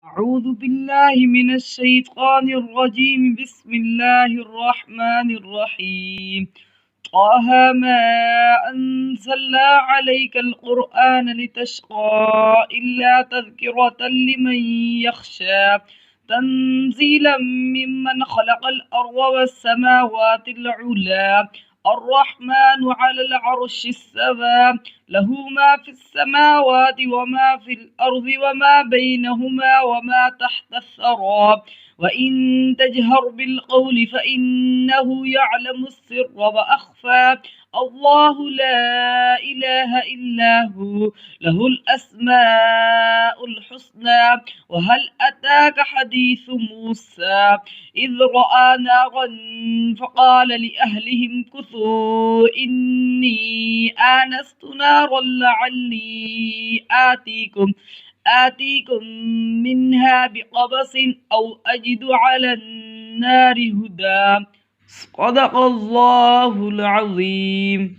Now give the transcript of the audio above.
أعوذ بالله من الشيطان الرجيم. بسم الله الرحمن الرحيم. طه ما أنزلنا عليك القرآن لتشقى إلا تذكرة لمن يخشى تنزيلا ممن خلق الأرض والسماوات العلى الرحمن على العرش استوى له ما في السماوات وما في الأرض وما بينهما وما تحت الثرى وإن تجهر بالقول فإنه يعلم السر وأخفى الله لا إله إلا هو له الأسماء الحسنى. وهل أتاك حديث موسى إذ رأى نارا فقال لأهلهم كثوا إني آنست نارا لعلي آتيكم منها بقبس أو أجد على النار هدى. صدق الله العظيم.